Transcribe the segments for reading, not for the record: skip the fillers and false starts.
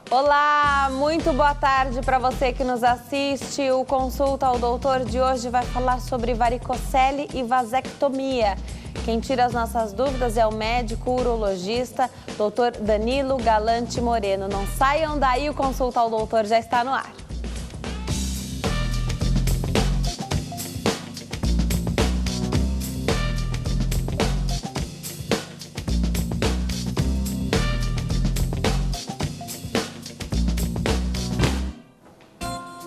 Olá, muito boa tarde para você que nos assiste. O Consulta ao Doutor de hoje vai falar sobre varicocele e vasectomia. Quem tira as nossas dúvidas é o médico urologista, Dr. Danilo Galante Moreno. Não saiam daí, o Consulta ao Doutor já está no ar.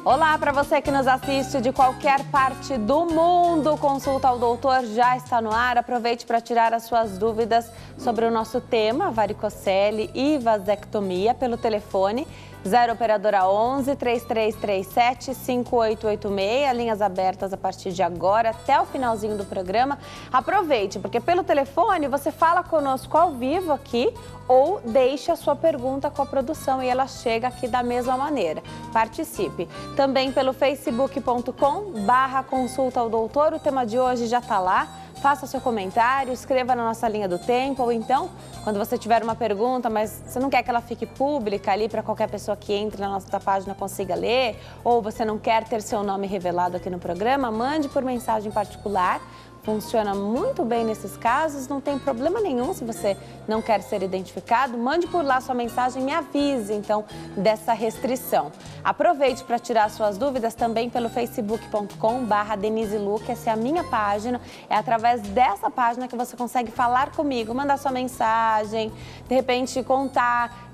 Olá para você que nos assiste de qualquer parte do mundo, Consulta ao Doutor já está no ar. Aproveite para tirar as suas dúvidas sobre o nosso tema, varicocele e vasectomia, pelo telefone 0 operadora 11 3337 5886, linhas abertas a partir de agora até o finalzinho do programa. Aproveite, porque pelo telefone você fala conosco ao vivo aqui ou deixa a sua pergunta com a produção e ela chega aqui da mesma maneira. Participe. Também pelo facebook.com/consulta ao doutor, o tema de hoje já está lá. Faça seu comentário, escreva na nossa linha do tempo, ou então, quando você tiver uma pergunta, mas você não quer que ela fique pública ali para qualquer pessoa que entre na nossa página consiga ler, ou você não quer ter seu nome revelado aqui no programa, mande por mensagem particular. Funciona muito bem nesses casos, não tem problema nenhum se você não quer ser identificado. Mande por lá sua mensagem e me avise, então, dessa restrição. Aproveite para tirar suas dúvidas também pelo facebook.com/Denise Luque, essa é a minha página. É através dessa página que você consegue falar comigo, mandar sua mensagem, de repente contar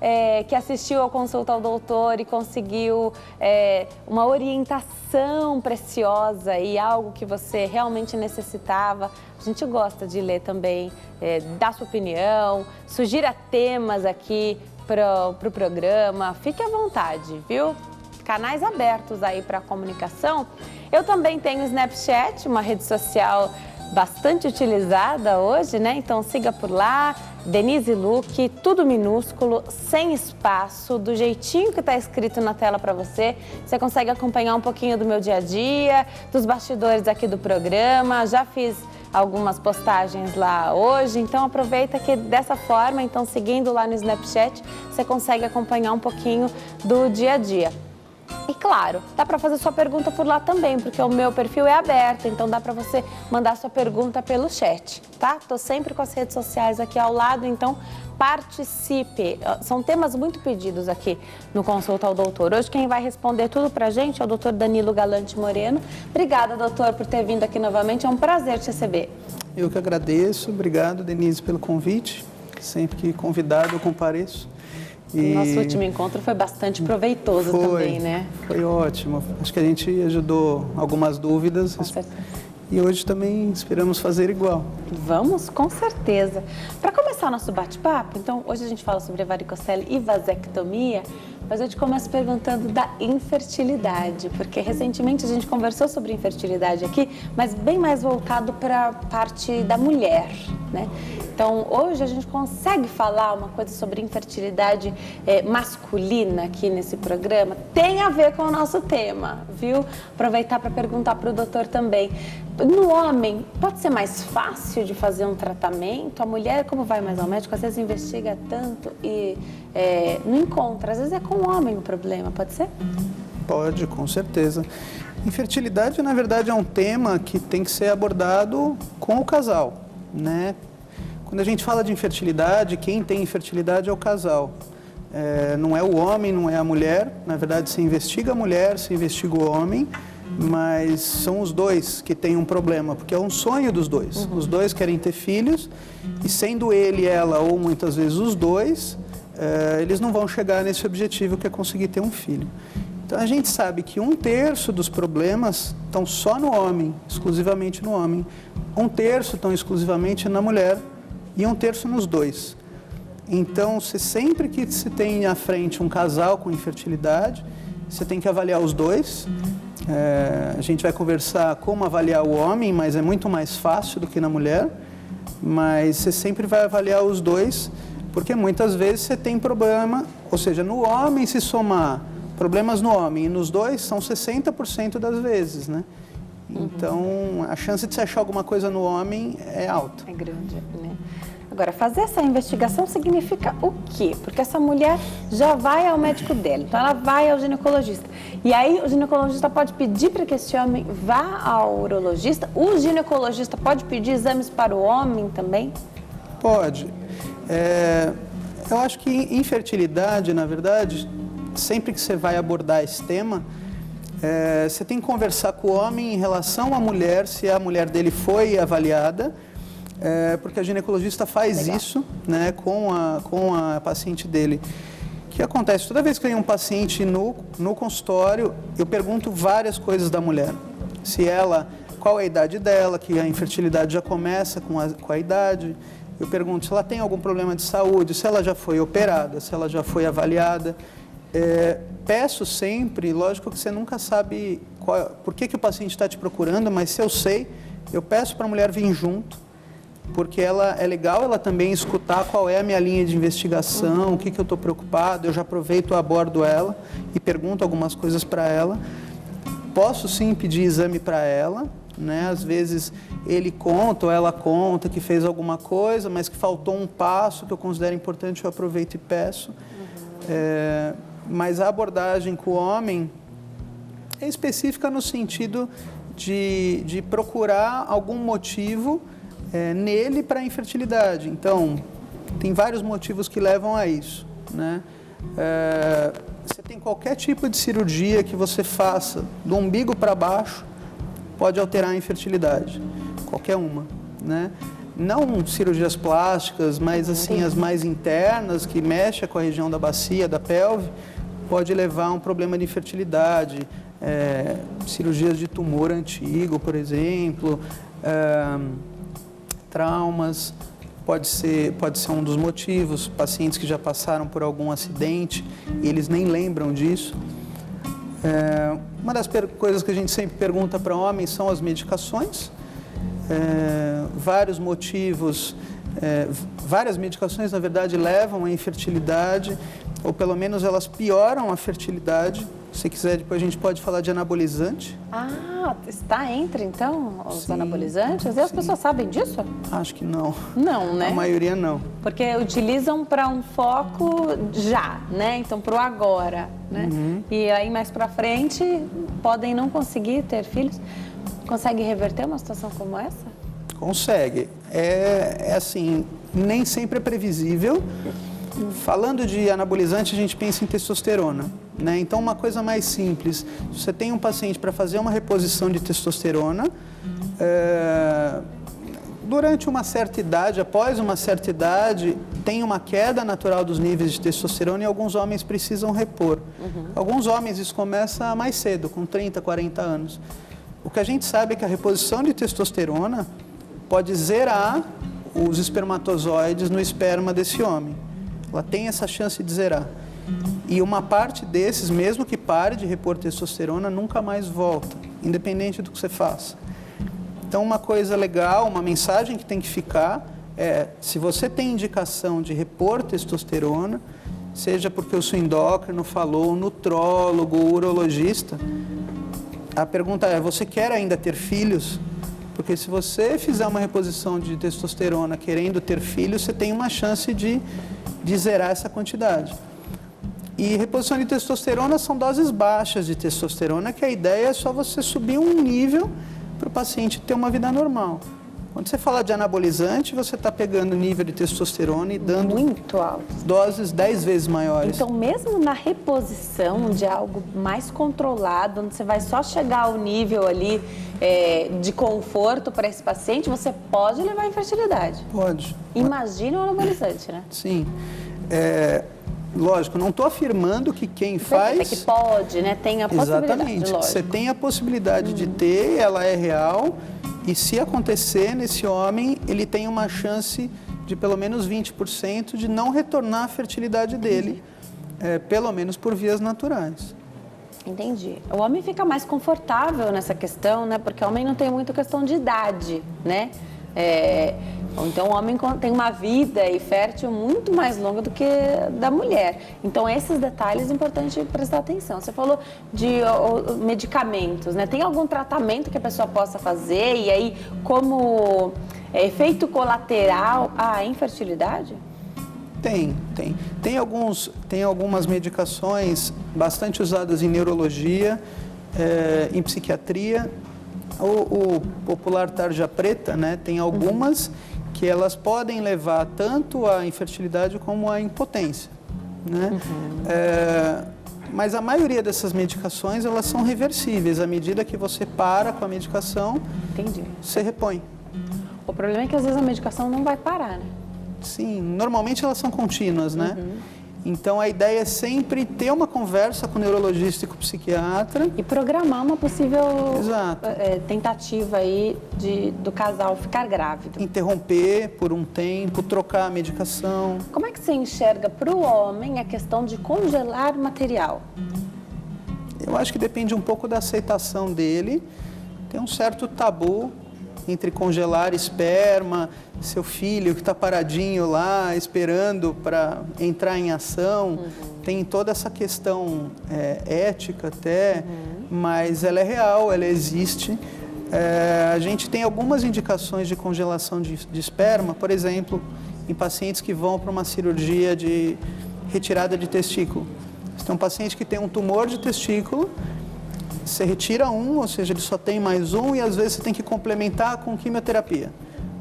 que assistiu ao Consulta ao Doutor e conseguiu uma orientação preciosa e algo que você realmente necessitava. A gente gosta de ler também, dar sua opinião, sugira temas aqui para o programa. Fique à vontade, viu? Canais abertos aí para comunicação. Eu também tenho o Snapchat, uma rede social bastante utilizada hoje, né? Então siga por lá, Denise Luque, tudo minúsculo, sem espaço, do jeitinho que está escrito na tela para você. Você consegue acompanhar um pouquinho do meu dia a dia, dos bastidores aqui do programa. Já fiz algumas postagens lá hoje, então aproveita que dessa forma, então seguindo lá no Snapchat, você consegue acompanhar um pouquinho do dia a dia. E claro, dá para fazer sua pergunta por lá também, porque o meu perfil é aberto, então dá para você mandar sua pergunta pelo chat, tá? Tô sempre com as redes sociais aqui ao lado, então participe. São temas muito pedidos aqui no Consulta ao Doutor. Hoje quem vai responder tudo pra gente é o Dr. Danilo Galante Moreno. Obrigada, doutor, por ter vindo aqui novamente, é um prazer te receber. Eu que agradeço, obrigado, Denise, pelo convite. Sempre que convidado eu compareço. Nosso último encontro foi bastante proveitoso também, né? Foi ótimo. Acho que a gente ajudou algumas dúvidas. Com certeza. E hoje também esperamos fazer igual. Vamos, com certeza. Para começar nosso bate-papo, então, hoje a gente fala sobre varicocele e vasectomia, mas eu te começo perguntando da infertilidade, porque recentemente a gente conversou sobre infertilidade aqui, mas bem mais voltado para a parte da mulher, né? Então, hoje a gente consegue falar uma coisa sobre infertilidade masculina aqui nesse programa. Tem a ver com o nosso tema, viu? Aproveitar para perguntar para o doutor também. No homem, pode ser mais fácil de fazer um tratamento? A mulher, como vai mais ao médico, às vezes investiga tanto e não encontra. Às vezes é com o homem o problema, pode ser? Pode, com certeza. Infertilidade, na verdade, é um tema que tem que ser abordado com o casal, né? Quando a gente fala de infertilidade, quem tem infertilidade é o casal. Não é o homem, não é a mulher. Na verdade, se investiga a mulher, se investiga o homem, mas são os dois que têm um problema, porque é um sonho dos dois. Uhum. Os dois querem ter filhos e sendo ele e ela, ou muitas vezes os dois, eles não vão chegar nesse objetivo que é conseguir ter um filho. Então, a gente sabe que 1/3 dos problemas estão só no homem, exclusivamente no homem. 1/3 estão exclusivamente na mulher e 1/3 nos dois. Então, sempre que se tem à frente um casal com infertilidade, você tem que avaliar os dois. A gente vai conversar como avaliar o homem, mas é muito mais fácil do que na mulher. Mas você sempre vai avaliar os dois, porque muitas vezes você tem problema, ou seja, no homem se somar problemas no homem e nos dois são 60% das vezes, né? Então, a chance de você achar alguma coisa no homem é alta. É grande, né? Agora, fazer essa investigação significa o quê? Porque essa mulher já vai ao médico dela, então ela vai ao ginecologista. E aí o ginecologista pode pedir para que esse homem vá ao urologista? O ginecologista pode pedir exames para o homem também? Pode. Eu acho que infertilidade, na verdade, sempre que você vai abordar esse tema, você tem que conversar com o homem em relação à mulher, se a mulher dele foi avaliada, porque a ginecologista faz isso, né, com a paciente dele. O que acontece? Toda vez que vem um paciente no consultório, eu pergunto várias coisas da mulher. Qual é a idade dela, que a infertilidade já começa com a idade. Eu pergunto se ela tem algum problema de saúde, se ela já foi operada, se ela já foi avaliada. Peço sempre, lógico que você nunca sabe por que o paciente está te procurando, mas se eu sei, eu peço para a mulher vir junto, porque é legal ela também escutar qual é a minha linha de investigação, o que eu estou preocupado. Eu já aproveito, abordo ela e pergunto algumas coisas para ela. Posso sim pedir exame para ela, né? Às vezes ele conta ou ela conta que fez alguma coisa, mas que faltou um passo que eu considero importante, eu aproveito e peço. Mas a abordagem com o homem é específica no sentido de procurar algum motivo nele para a infertilidade. Então, tem vários motivos que levam a isso, né? Você tem qualquer tipo de cirurgia que você faça do umbigo para baixo, pode alterar a infertilidade, qualquer uma, né? Não cirurgias plásticas, mas assim as mais internas, que mexem com a região da bacia, da pelve, pode levar a um problema de infertilidade. Cirurgias de tumor antigo, por exemplo, traumas, pode ser um dos motivos. Pacientes que já passaram por algum acidente e eles nem lembram disso. Uma das coisas que a gente sempre pergunta para homens são as medicações. Vários motivos, várias medicações, na verdade, levam à infertilidade, ou pelo menos elas pioram a fertilidade. Se quiser, depois a gente pode falar de anabolizante. Está entre, então, os Sim, anabolizantes? E as pessoas sabem disso? Acho que não. Não, né? A maioria não. Porque utilizam para um foco já, né? Então, para o agora, né? E aí, mais para frente, podem não conseguir ter filhos. Consegue reverter uma situação como essa? Consegue. Assim, nem sempre é previsível. Falando de anabolizante, a gente pensa em testosterona, né? Então, uma coisa mais simples, se você tem um paciente para fazer uma reposição de testosterona, durante uma certa idade, após uma certa idade, tem uma queda natural dos níveis de testosterona e alguns homens precisam repor. Alguns homens isso começa mais cedo, com 30, 40 anos. O que a gente sabe é que a reposição de testosterona pode zerar os espermatozoides no esperma desse homem. Ela tem essa chance de zerar. E uma parte desses, mesmo que pare de repor testosterona, nunca mais volta, independente do que você faça. Então, uma coisa legal, uma mensagem que tem que ficar se você tem indicação de repor testosterona, seja porque o seu endócrino falou, o nutrólogo, o urologista, a pergunta é, você quer ainda ter filhos? Porque se você fizer uma reposição de testosterona querendo ter filhos, você tem uma chance de zerar essa quantidade. E reposição de testosterona são doses baixas de testosterona, que a ideia é só você subir um nível para o paciente ter uma vida normal. Quando você fala de anabolizante, você está pegando o nível de testosterona e dando muito alto, doses 10 vezes maiores. Então, mesmo na reposição de algo mais controlado, onde você vai só chegar ao nível ali de conforto para esse paciente, você pode levar à infertilidade. Pode. Imagina o anabolizante, né? Sim. Lógico, não estou afirmando que quem faz... É que pode, né? Tem a possibilidade, exatamente. Lógico. Você tem a possibilidade de ter, ela é real, e se acontecer nesse homem, ele tem uma chance de pelo menos 20% de não retornar à fertilidade dele, pelo menos por vias naturais. Entendi. O homem fica mais confortável nessa questão, né? Porque o homem não tem muita questão de idade, né? Então, o homem tem uma vida fértil muito mais longa do que da mulher. Então, esses detalhes é importante prestar atenção. Você falou de medicamentos, né? Tem algum tratamento que a pessoa possa fazer? E aí, como efeito colateral à infertilidade? Tem algumas medicações bastante usadas em neurologia, em psiquiatria. O popular tarja preta, né? Tem algumas que elas podem levar tanto à infertilidade como à impotência, né? Mas a maioria dessas medicações, elas são reversíveis. À medida que você para com a medicação, Entendi. você repõe. O problema é que às vezes a medicação não vai parar, né? Sim, normalmente elas são contínuas, né? Então a ideia é sempre ter uma conversa com o neurologista e com o psiquiatra. E programar uma possível Exato. Tentativa aí do casal ficar grávido. Interromper por um tempo, trocar a medicação. Como é que você enxerga para o homem a questão de congelar material? Eu acho que depende um pouco da aceitação dele. Tem um certo tabu entre congelar esperma, seu filho que está paradinho lá, esperando para entrar em ação. Tem toda essa questão ética até, mas ela é real, ela existe. A gente tem algumas indicações de congelação de esperma, por exemplo, em pacientes que vão para uma cirurgia de retirada de testículo. Você tem um paciente que tem um tumor de testículo, você retira um, ou seja, ele só tem mais um, e às vezes você tem que complementar com quimioterapia.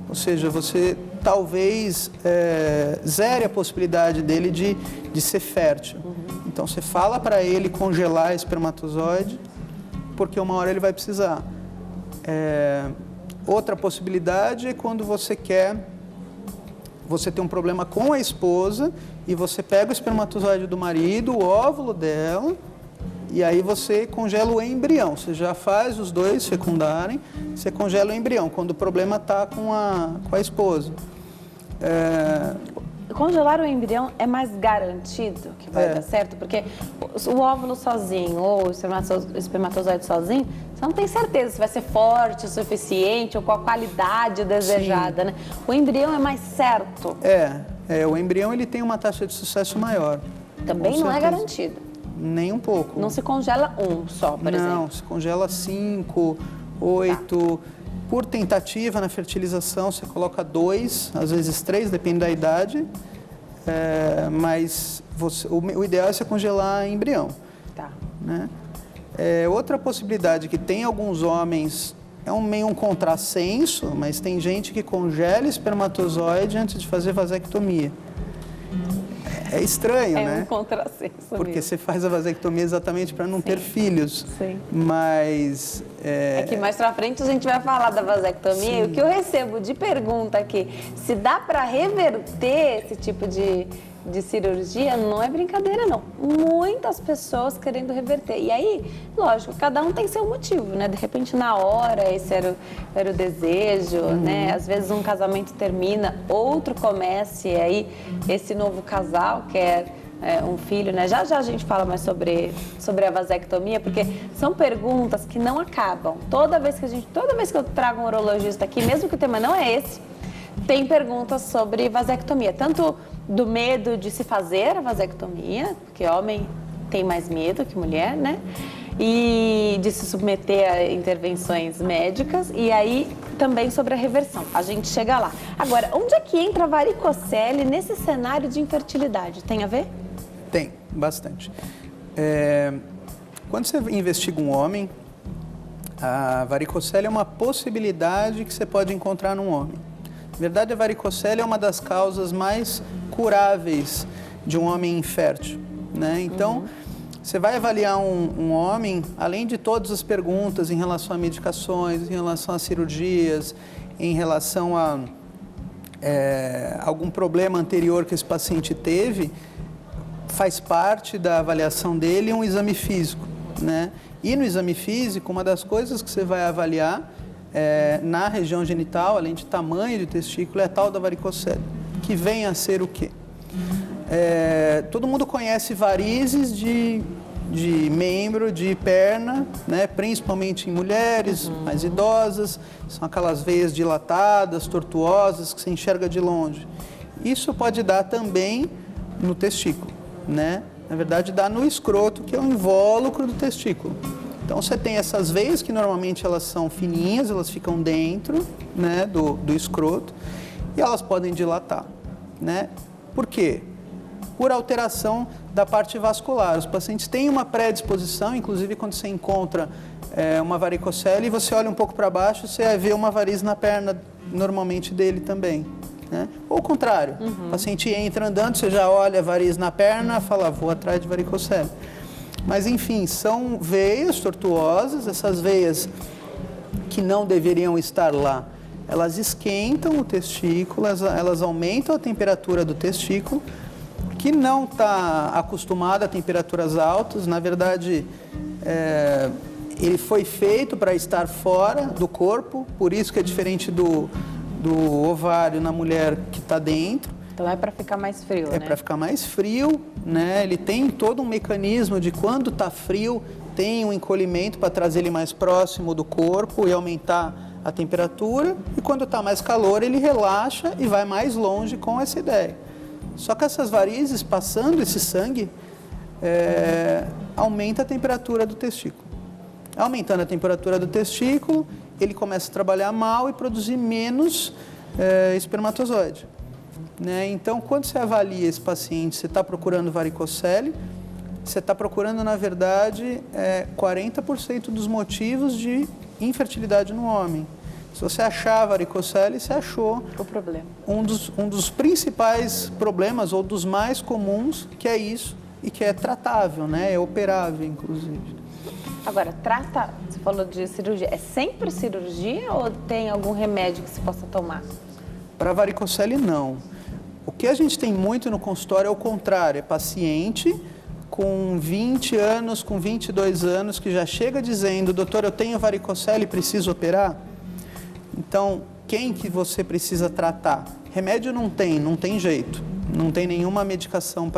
Ou seja, você talvez zere a possibilidade dele de ser fértil. Então você fala para ele congelar espermatozoide, porque uma hora ele vai precisar. Outra possibilidade é quando você tem um problema com a esposa e você pega o espermatozoide do marido, o óvulo dela, e aí você congela o embrião. Você já faz os dois fecundarem, você congela o embrião, quando o problema está com a esposa. Congelar o embrião é mais garantido que vai dar certo? Porque o óvulo sozinho ou o espermatozoide sozinho, você não tem certeza se vai ser forte o suficiente ou com a qualidade desejada, né? O embrião é mais certo. O embrião ele tem uma taxa de sucesso maior. Também não é garantido. Nem um pouco. Não se congela um só, por exemplo? Não, se congela 5, 8. Por tentativa na fertilização, você coloca 2, às vezes 3, depende da idade. Mas o ideal é você congelar embrião. Tá. Né? Outra possibilidade que tem alguns homens, meio um contrassenso, mas tem gente que congela espermatozoide antes de fazer vasectomia. É estranho, né? É um contrassenso Porque mesmo. você faz a vasectomia exatamente para não ter filhos. Sim. Mas... É que mais pra frente a gente vai falar da vasectomia. Sim. E o que eu recebo de pergunta aqui, se dá para reverter esse tipo de cirurgia, não é brincadeira, não. Muitas pessoas querendo reverter. E aí, lógico, cada um tem seu motivo, né? De repente, na hora, esse era o desejo, né? Às vezes um casamento termina, outro começa, e aí esse novo casal quer um filho, né? Já já a gente fala mais sobre a vasectomia, porque são perguntas que não acabam. Toda vez que eu trago um urologista aqui, mesmo que o tema não é esse, tem perguntas sobre vasectomia, tanto do medo de se fazer a vasectomia, porque homem tem mais medo que mulher, né? E de se submeter a intervenções médicas, e aí também sobre a reversão. A gente chega lá. Agora, onde é que entra a varicocele nesse cenário de infertilidade? Tem a ver? Tem, bastante. Quando você investiga um homem, a varicocele é uma possibilidade que você pode encontrar num homem. Na verdade, a varicocele é uma das causas mais curáveis de um homem infértil, né? Então, você vai avaliar um homem, além de todas as perguntas em relação a medicações, em relação a cirurgias, em relação a algum problema anterior que esse paciente teve, faz parte da avaliação dele um exame físico, né? E no exame físico, uma das coisas que você vai avaliar na região genital, além de tamanho de testículo, é a tal da varicocele, que vem a ser o quê? Todo mundo conhece varizes de membro, de perna, né? Principalmente em mulheres mais idosas, são aquelas veias dilatadas, tortuosas, que você enxerga de longe. Isso pode dar também no testículo, né? Na verdade, dá no escroto, que é o invólucro do testículo. Então, você tem essas veias que normalmente elas são fininhas, elas ficam dentro, né, do escroto e elas podem dilatar, né? Por quê? Por alteração da parte vascular. Os pacientes têm uma predisposição, inclusive quando você encontra uma varicocele, você olha um pouco para baixo, você vai ver uma variz na perna, normalmente dele também. Né? Ou o contrário, o paciente entra andando, você já olha a variz na perna, fala, vou atrás de varicocele. Mas, enfim, são veias tortuosas, essas veias que não deveriam estar lá, elas esquentam o testículo, elas aumentam a temperatura do testículo, que não está acostumado a temperaturas altas. Na verdade, ele foi feito para estar fora do corpo, por isso que é diferente do ovário na mulher que está dentro. Então é para ficar mais frio, né? É para ficar mais frio, né? Ele tem todo um mecanismo de quando está frio, tem um encolhimento para trazer ele mais próximo do corpo e aumentar a temperatura. E quando está mais calor, ele relaxa e vai mais longe com essa ideia. Só que essas varizes, passando esse sangue, aumenta a temperatura do testículo. Aumentando a temperatura do testículo, ele começa a trabalhar mal e produzir menos espermatozoide. Né? Então, quando você avalia esse paciente, você está procurando varicocele, você está procurando, na verdade, 40% dos motivos de infertilidade no homem. Se você achar varicocele, você achou o problema. Um dos principais problemas, ou dos mais comuns, que é isso, e que é tratável, né? É operável, inclusive. Agora, você falou de cirurgia, é sempre cirurgia ou tem algum remédio que se possa tomar? Para varicocele, não. O que a gente tem muito no consultório é o contrário, é paciente com 20 anos, com 22 anos, que já chega dizendo, doutor, eu tenho varicocele, preciso operar? Então, quem que você precisa tratar? Remédio não tem jeito. Não tem nenhuma medicação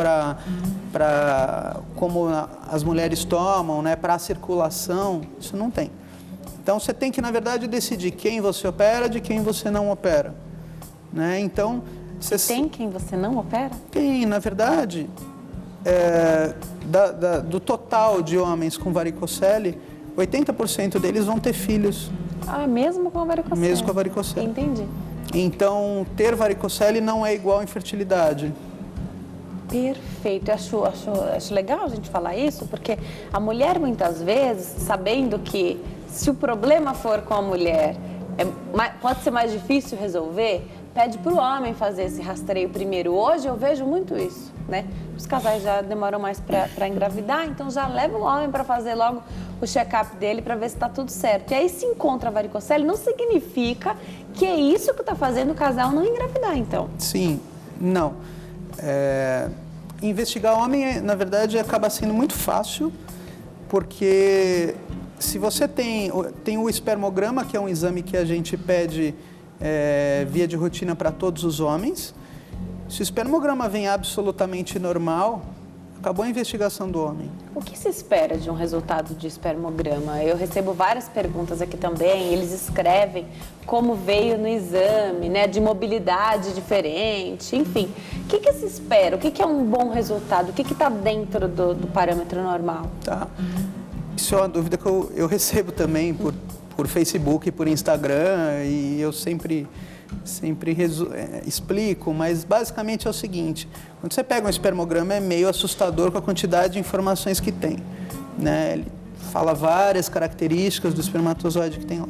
como as mulheres tomam, né, para a circulação, isso não tem. Então, você tem que, na verdade, decidir quem você opera de quem você não opera. Né? Então, tem quem você não opera? Tem, na verdade, do total de homens com varicocele, 80% deles vão ter filhos. Ah, mesmo com a varicocele? Mesmo com a varicocele. Entendi. Então, ter varicocele não é igual a infertilidade. Perfeito. Acho legal a gente falar isso, porque a mulher, muitas vezes, sabendo que se o problema for com a mulher, pode ser mais difícil resolver, pede para o homem fazer esse rastreio primeiro. Hoje eu vejo muito isso, né? Os casais já demoram mais para engravidar, então já leva o homem para fazer logo o check-up dele para ver se está tudo certo. E aí, se encontra a varicocele, não significa que é isso que está fazendo o casal não engravidar, então. Sim, não. Investigar homem, na verdade, acaba sendo muito fácil, porque se você tem o espermograma, que é um exame que a gente pede via de rotina para todos os homens. Se o espermograma vem absolutamente normal, acabou a investigação do homem. O que se espera de um resultado de espermograma? Eu recebo várias perguntas aqui também, eles escrevem como veio no exame, né, de mobilidade diferente, enfim. O que se espera? O que é um bom resultado? O que está dentro do parâmetro normal? Tá. Isso é uma dúvida que eu recebo também por Facebook, por Instagram, e eu sempre explico, mas basicamente é o seguinte: quando você pega um espermograma, é meio assustador com a quantidade de informações que tem, né? Ele fala várias características do espermatozoide que tem lá.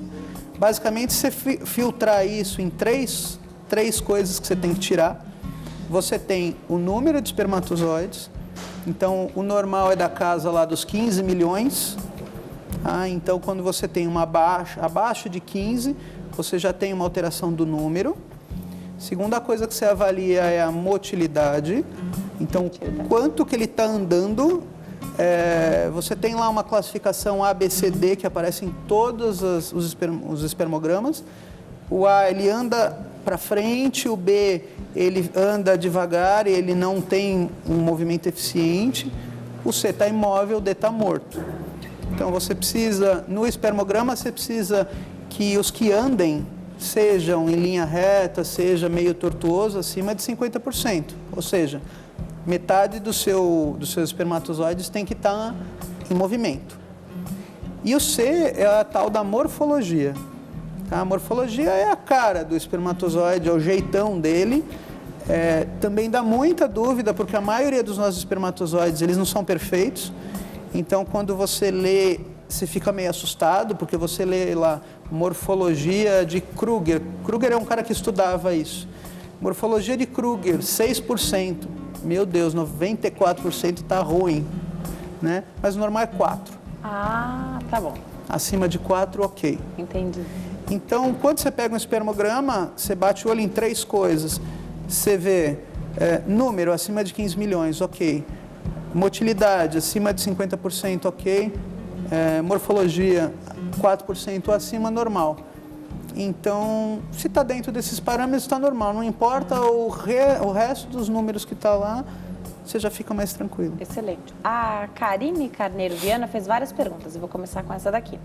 Basicamente, você filtrar isso em três coisas que você tem que tirar. Você tem o número de espermatozoides, então o normal é da casa lá dos 15 milhões. Então, quando você tem abaixo de 15, você já tem uma alteração do número. Segunda coisa que você avalia é a motilidade. Então, quanto que ele está andando. Você tem lá uma classificação A, B, C, D, que aparece em todos os espermogramas. O A, ele anda para frente, o B, ele anda devagar e ele não tem um movimento eficiente. O C está imóvel, o D está morto. Então, no espermograma, você precisa que os que andem sejam em linha reta, seja meio tortuoso, acima de 50%. Ou seja, metade dos seus espermatozoides tem que estar em movimento. E o C é a tal da morfologia. A morfologia é a cara do espermatozoide, é o jeitão dele. Também dá muita dúvida, porque a maioria dos nossos espermatozoides, eles não são perfeitos. Então, quando você lê, você fica meio assustado, porque você lê lá morfologia de Kruger. Kruger é um cara que estudava isso. Morfologia de Kruger, 6%. Meu Deus, 94% está ruim, né? Mas o normal é 4%. Ah, tá bom. Acima de 4, ok. Entendi. Então, quando você pega um espermograma, você bate o olho em 3 coisas. Você vê número acima de 15 milhões, ok. Motilidade acima de 50%, ok. Morfologia 4% ou acima, normal. Então, se está dentro desses parâmetros, está normal. Não importa o resto dos números que está lá, você já fica mais tranquilo. Excelente. A Karine Carneiro Viana fez várias perguntas. Eu vou começar com essa daqui.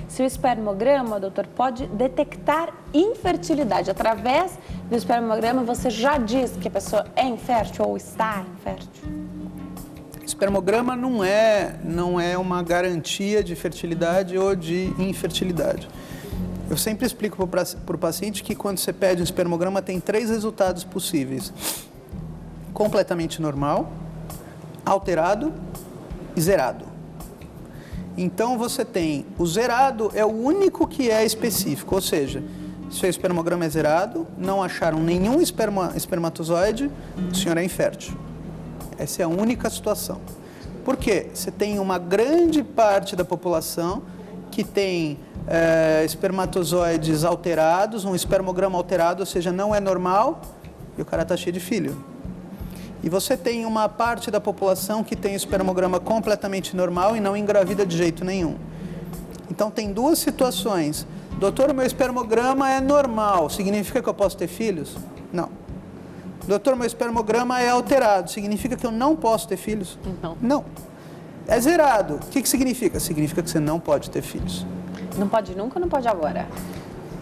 Se o espermograma, doutor, pode detectar infertilidade? Através do espermograma, você já diz que a pessoa é infértil ou está infértil? Espermograma não é uma garantia de fertilidade ou de infertilidade. Eu sempre explico para o paciente que quando você pede um espermograma tem 3 resultados possíveis. Completamente normal, alterado e zerado. Então você tem o zerado, é o único que é específico, ou seja, seu espermograma é zerado, não acharam nenhum espermatozoide, o senhor é infértil. Essa é a única situação. Por quê? Você tem uma grande parte da população que tem espermatozoides alterados, um espermograma alterado, ou seja, não é normal, e o cara está cheio de filho. E você tem uma parte da população que tem espermograma completamente normal e não engravida de jeito nenhum. Então, tem 2 situações. Doutor, o meu espermograma é normal, significa que eu posso ter filhos? Não. Doutor, meu espermograma é alterado, significa que eu não posso ter filhos? Não. Não. É zerado. O que significa? Significa que você não pode ter filhos. Não pode nunca ou não pode agora?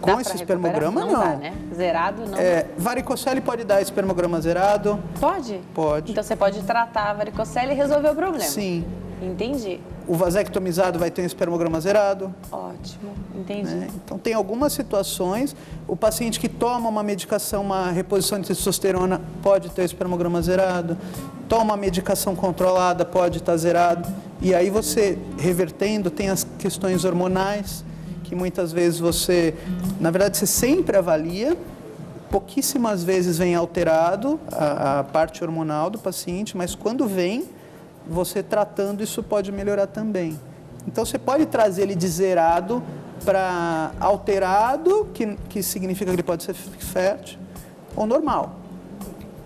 Com esse espermograma, não. Dá, né? Zerado, não. Varicocele pode dar espermograma zerado? Pode? Pode. Então você pode tratar a varicocele e resolver o problema? Sim. Entendi. O vasectomizado vai ter um espermograma zerado? Ótimo, entendi. Né? Então, tem algumas situações, o paciente que toma uma medicação, uma reposição de testosterona, pode ter espermograma zerado, toma uma medicação controlada, pode estar zerado, e aí você, revertendo, tem as questões hormonais, que muitas vezes você, na verdade, você sempre avalia, pouquíssimas vezes vem alterado a parte hormonal do paciente, mas quando vem, você tratando, isso pode melhorar também. Então, você pode trazer ele de zerado para alterado, que significa que ele pode ser fértil, ou normal.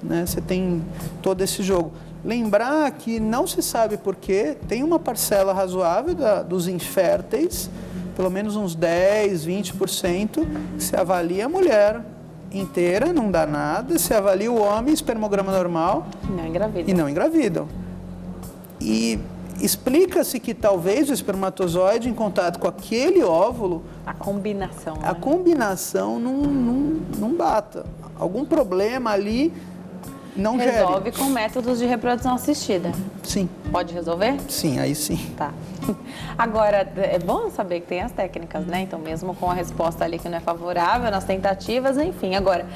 Né? Você tem todo esse jogo. Lembrar que não se sabe por quê, tem uma parcela razoável dos inférteis, pelo menos uns 10, 20%, que se avalia a mulher inteira, não dá nada, se avalia o homem, espermograma normal, Não engravidam. e não engravidam. E explica-se que talvez o espermatozoide em contato com aquele óvulo, A combinação, né? a combinação não bata. Algum problema ali não gere. Resolve com métodos de reprodução assistida. Sim, Pode resolver? sim, aí sim. Tá. Agora, é bom saber que tem as técnicas, né? Então, mesmo com a resposta ali que não é favorável, nas tentativas, enfim. Agora,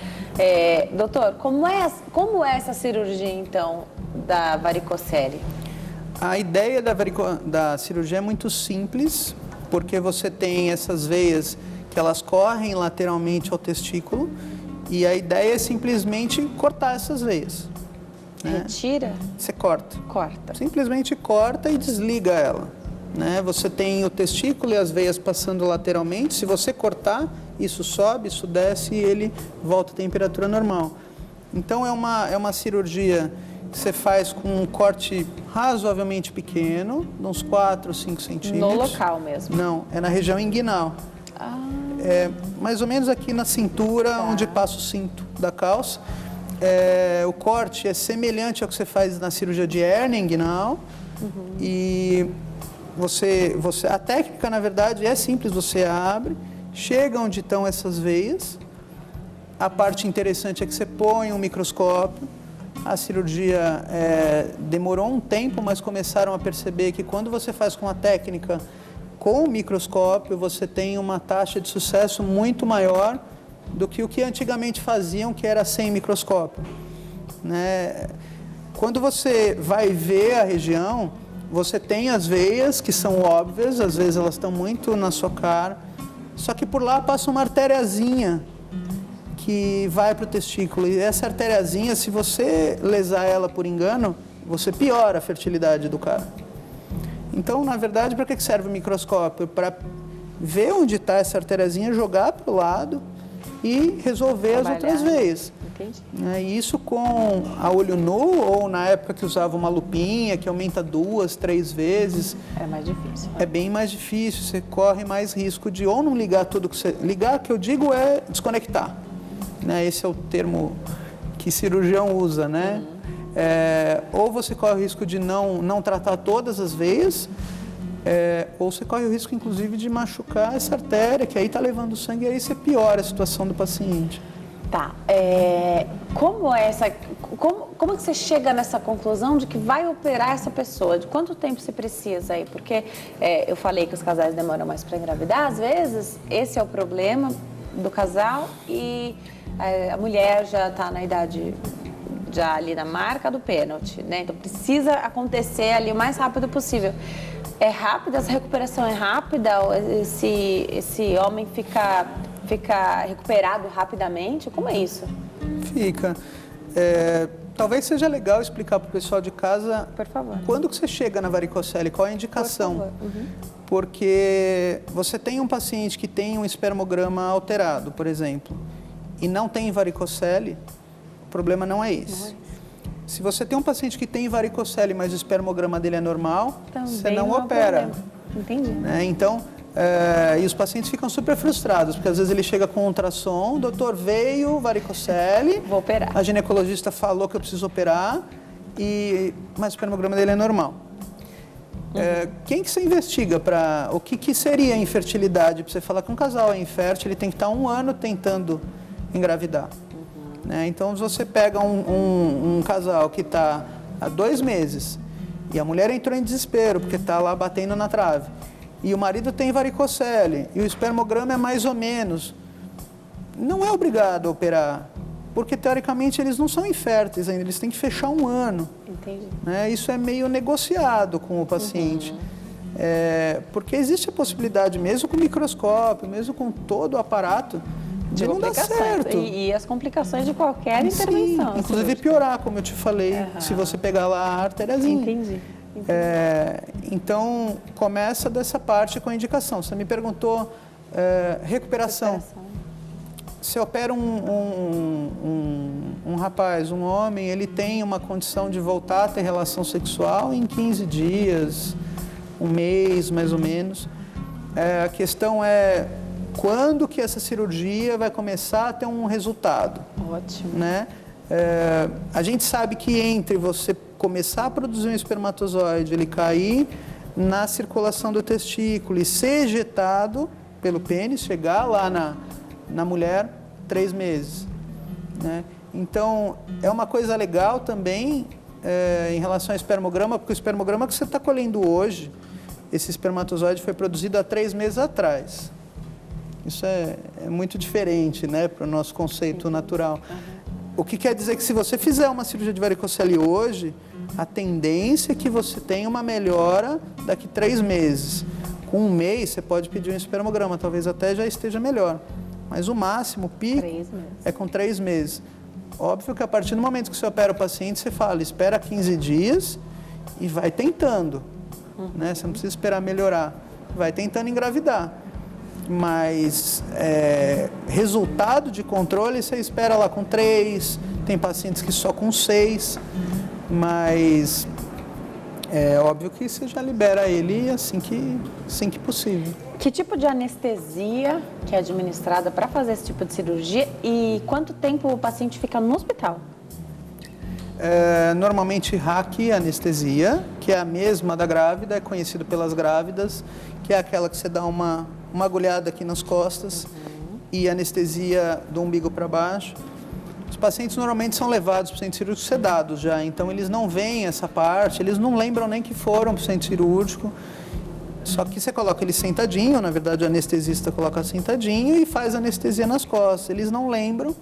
doutor, como é essa cirurgia, então, da varicocele? A ideia da cirurgia é muito simples, porque você tem essas veias que elas correm lateralmente ao testículo, e a ideia é simplesmente cortar essas veias. Né? Retira? Você corta. Corta. Simplesmente corta e desliga ela. Né? Você tem o testículo e as veias passando lateralmente. Se você cortar, isso sobe, isso desce e ele volta à temperatura normal. Então, é uma cirurgia que você faz com um corte razoavelmente pequeno, de uns 4, 5 centímetros. No local mesmo? Não, é na região inguinal. É mais ou menos aqui na cintura, onde passa o cinto da calça. O corte é semelhante ao que você faz na cirurgia de hérnia inguinal. E a técnica, na verdade, é simples. Você abre, chega onde estão essas veias. A parte interessante é que você põe um microscópio. A cirurgia demorou um tempo, mas começaram a perceber que quando você faz com a técnica, com o microscópio você tem uma taxa de sucesso muito maior do que o que antigamente faziam, que era sem microscópio, né? Quando você vai ver a região, você tem as veias, que são óbvias, às vezes elas estão muito na sua cara, só que por lá passa uma artériazinha que vai para o testículo, e essa artériazinha, se você lesar ela por engano, você piora a fertilidade do cara. Então, na verdade, para que serve o microscópio? Para ver onde está essa artériazinha, jogar para o lado e resolver as outras veias. Entendi. E isso com a olho nu, ou na época que usava uma lupinha, que aumenta 2, 3 vezes. É mais difícil. É bem mais difícil, você corre mais risco de ou não ligar tudo que você... Ligar, que eu digo, é desconectar. Né? Esse é o termo que cirurgião usa, né? Ou você corre o risco de não tratar todas as veias, ou você corre o risco, inclusive, de machucar essa artéria, que aí está levando sangue, e aí você piora a situação do paciente. Tá. Como que você chega nessa conclusão de que vai operar essa pessoa? De quanto tempo você precisa aí? Porque eu falei que os casais demoram mais para engravidar, às vezes esse é o problema do casal e a mulher já está na idade... já ali na marca do pênalti, né? Então precisa acontecer ali o mais rápido possível. É rápida? Essa recuperação é rápida? Esse homem fica recuperado rapidamente? Como é isso? Fica. Talvez seja legal explicar para o pessoal de casa, por favor, quando que você chega na varicocele, qual é a indicação? Por favor. Uhum. Porque você tem um paciente que tem um espermograma alterado, por exemplo, e não tem varicocele, o problema não é esse. Se você tem um paciente que tem varicocele, mas o espermograma dele é normal, também você não opera. Entendi. Né? Então, e os pacientes ficam super frustrados, porque às vezes ele chega com um ultrassom, doutor, veio varicocele, vou operar. A ginecologista falou que eu preciso operar, mas o espermograma dele é normal. Quem que você investiga para... O que seria infertilidade? Para você falar que um casal é infértil, ele tem que estar 1 ano tentando engravidar. Né? Então, se você pega um casal que está há 2 meses e a mulher entrou em desespero porque está lá batendo na trave e o marido tem varicocele e o espermograma é mais ou menos, não é obrigado a operar, porque teoricamente eles não são inférteis ainda, eles têm que fechar 1 ano. Entendi. Né? Isso é meio negociado com o paciente. Porque existe a possibilidade, mesmo com o microscópio, mesmo com todo o aparato, de não dar certo. E as complicações de qualquer intervenção. Sim, inclusive piorar, como eu te falei, se você pegar lá a artériazinha. Entendi. Então, começa dessa parte com a indicação. Você me perguntou recuperação. Se opera um rapaz, um homem, ele tem uma condição de voltar a ter relação sexual em 15 dias, 1 mês, mais ou menos. A questão é... quando que essa cirurgia vai começar a ter um resultado? Ótimo. Né? A gente sabe que entre você começar a produzir um espermatozoide, ele cair na circulação do testículo e ser ejetado pelo pênis, chegar lá na mulher, 3 meses. Né? Então, é uma coisa legal também em relação ao espermograma, porque o espermograma que você está colhendo hoje, esse espermatozoide foi produzido há 3 meses atrás. Isso é muito diferente, né, para o nosso conceito natural. O que quer dizer que se você fizer uma cirurgia de varicocele hoje, a tendência é que você tenha uma melhora daqui 3 meses. Com 1 mês, você pode pedir um espermograma, talvez até já esteja melhor. Mas o máximo, o pico, é com 3 meses. Óbvio que a partir do momento que você opera o paciente, você fala, espera 15 dias e vai tentando. Né? Você não precisa esperar melhorar. Vai tentando engravidar. Mas resultado de controle você espera lá com 3, tem pacientes que só com 6, mas é óbvio que você já libera ele assim que possível. Que tipo de anestesia que é administrada para fazer esse tipo de cirurgia e quanto tempo o paciente fica no hospital? Normalmente raquianestesia, que é a mesma da grávida, é conhecido pelas grávidas, que é aquela que você dá uma agulhada aqui nas costas e anestesia do umbigo para baixo. Os pacientes normalmente são levados para o centro cirúrgico sedados já, então eles não veem essa parte, eles não lembram nem que foram para o centro cirúrgico. Só que você coloca ele sentadinho, na verdade o anestesista coloca sentadinho e faz anestesia nas costas. Eles não lembram,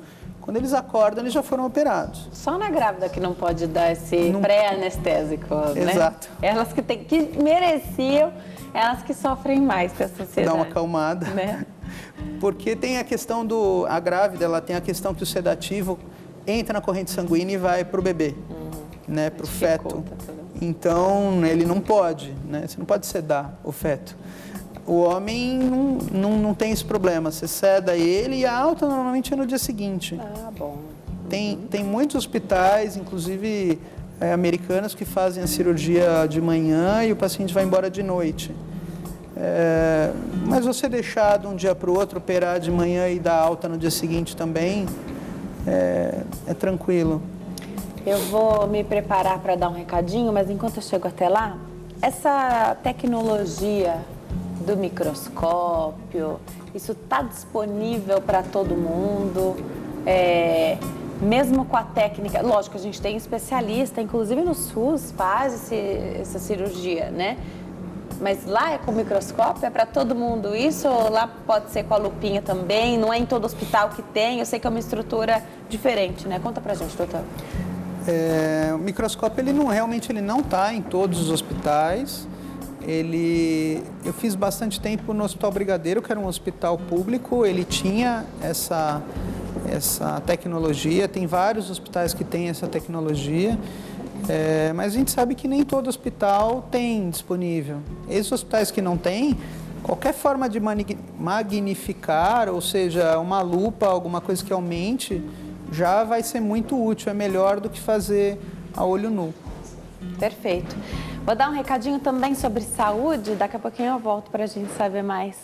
quando eles acordam eles já foram operados. Só na grávida que não pode dar esse pré-anestésico, né? Exato. Elas que mereciam, elas que sofrem mais com a sociedade. Dá uma acalmada. Né? Porque tem a questão a grávida, ela tem a questão que o sedativo entra na corrente sanguínea e vai para o bebê, né, para o feto. Então, ele não pode, né? Você não pode sedar o feto. O homem não tem esse problema. Você seda ele e a alta normalmente é no dia seguinte. Ah, bom. Tem muitos hospitais, inclusive americanos, que fazem a cirurgia de manhã e o paciente vai embora de noite. Mas você deixar de um dia para o outro, operar de manhã e dar alta no dia seguinte também, é tranquilo. Eu vou me preparar para dar um recadinho, mas enquanto eu chego até lá, essa tecnologia do microscópio, isso está disponível para todo mundo, mesmo com a técnica, lógico, a gente tem especialista, inclusive no SUS faz essa cirurgia, né? Mas lá é com microscópio, é para todo mundo isso? Ou lá pode ser com a lupinha também? Não é em todo hospital que tem? Eu sei que é uma estrutura diferente, né? Conta pra gente, doutor. O microscópio, realmente não está em todos os hospitais. Eu fiz bastante tempo no Hospital Brigadeiro, que era um hospital público, ele tinha essa tecnologia, tem vários hospitais que têm essa tecnologia, mas a gente sabe que nem todo hospital tem disponível. Esses hospitais que não têm, qualquer forma de magnificar, ou seja, uma lupa, alguma coisa que aumente, já vai ser muito útil, é melhor do que fazer a olho nu. Perfeito. Vou dar um recadinho também sobre saúde, daqui a pouquinho eu volto para a gente saber mais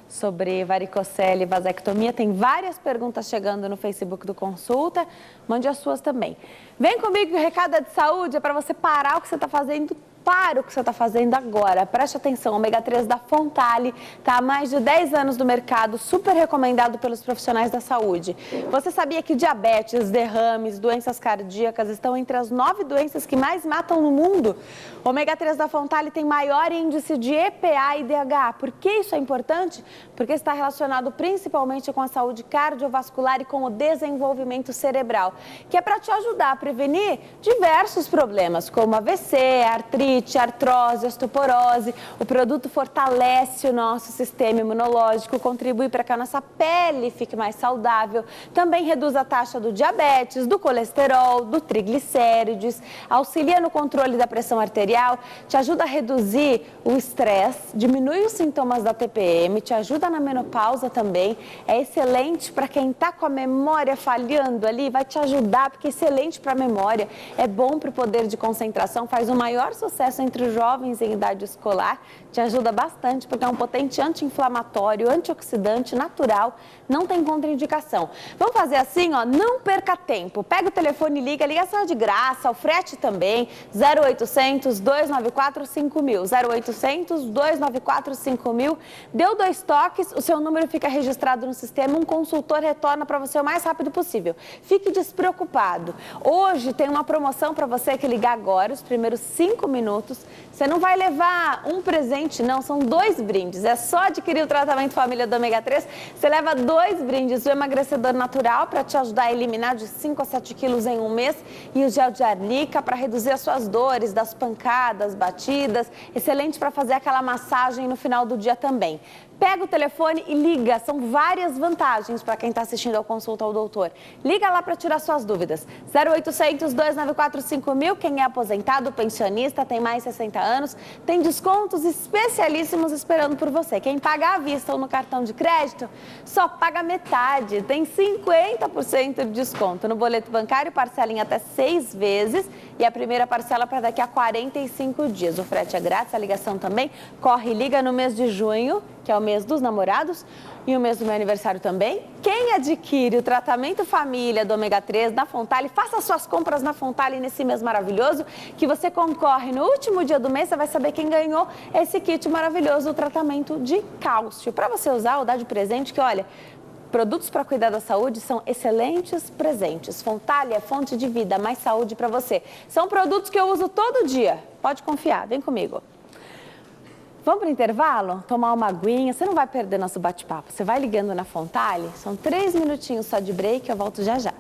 sobre varicocele e vasectomia. Tem várias perguntas chegando no Facebook do Consulta, mande as suas também. Vem comigo que o recado é de saúde, é para você parar o que você está fazendo. Para o que você está fazendo agora. Preste atenção, o ômega 3 da Fontale está há mais de 10 anos no mercado, super recomendado pelos profissionais da saúde. Você sabia que diabetes, derrames, doenças cardíacas estão entre as 9 doenças que mais matam no mundo? O ômega 3 da Fontale tem maior índice de EPA e DHA. Por que isso é importante? Porque está relacionado principalmente com a saúde cardiovascular e com o desenvolvimento cerebral, que é para te ajudar a prevenir diversos problemas, como AVC, artrite, artrose, osteoporose. O produto fortalece o nosso sistema imunológico, contribui para que a nossa pele fique mais saudável, também reduz a taxa do diabetes, do colesterol, do triglicérides, auxilia no controle da pressão arterial, te ajuda a reduzir o estresse, diminui os sintomas da TPM, te ajuda na menopausa também, é excelente para quem está com a memória falhando ali, vai te ajudar, porque é excelente para a memória, é bom para o poder de concentração, faz o maior sucesso entre os jovens em idade escolar, te ajuda bastante porque é um potente anti-inflamatório, antioxidante natural, não tem contraindicação. Vamos fazer assim, ó, não perca tempo, pega o telefone e liga, a ligação é de graça, o frete também, 0800 294 5000, 0800 294 5000, deu 2 toques, o seu número fica registrado no sistema, um consultor retorna para você o mais rápido possível. Fique despreocupado. Hoje tem uma promoção para você que ligar agora, os primeiros 5 minutos. Você não vai levar um presente, não, são 2 brindes. É só adquirir o tratamento família do ômega 3, você leva 2 brindes, o emagrecedor natural para te ajudar a eliminar de 5 a 7 quilos em um mês e o gel de arnica para reduzir as suas dores, das pancadas, batidas, excelente para fazer aquela massagem no final do dia também. Pega o telefone e liga, são várias vantagens para quem está assistindo ao Consulta ao Doutor. Liga lá para tirar suas dúvidas. 0800 294 5000, quem é aposentado, pensionista, tem mais 60 anos, tem descontos especialíssimos esperando por você. Quem paga à vista ou no cartão de crédito, só paga metade, tem 50% de desconto. No boleto bancário, parcela em até 6 vezes e a primeira parcela para daqui a 45 dias. O frete é grátis, a ligação também. Corre e liga no mês de junho, que é o mês dos namorados, e o mês do meu aniversário também. Quem adquire o tratamento família do ômega 3 na Fontale, faça suas compras na Fontale nesse mês maravilhoso, que você concorre no último dia do mês, você vai saber quem ganhou esse kit maravilhoso, o tratamento de cálcio. Para você usar ou dar de presente, que olha, produtos para cuidar da saúde são excelentes presentes. Fontale é fonte de vida, mais saúde para você. São produtos que eu uso todo dia, pode confiar, vem comigo. Vamos para o intervalo? Tomar uma aguinha. Você não vai perder nosso bate-papo. Você vai ligando na Fontale. São 3 minutinhos só de break. Eu volto já já.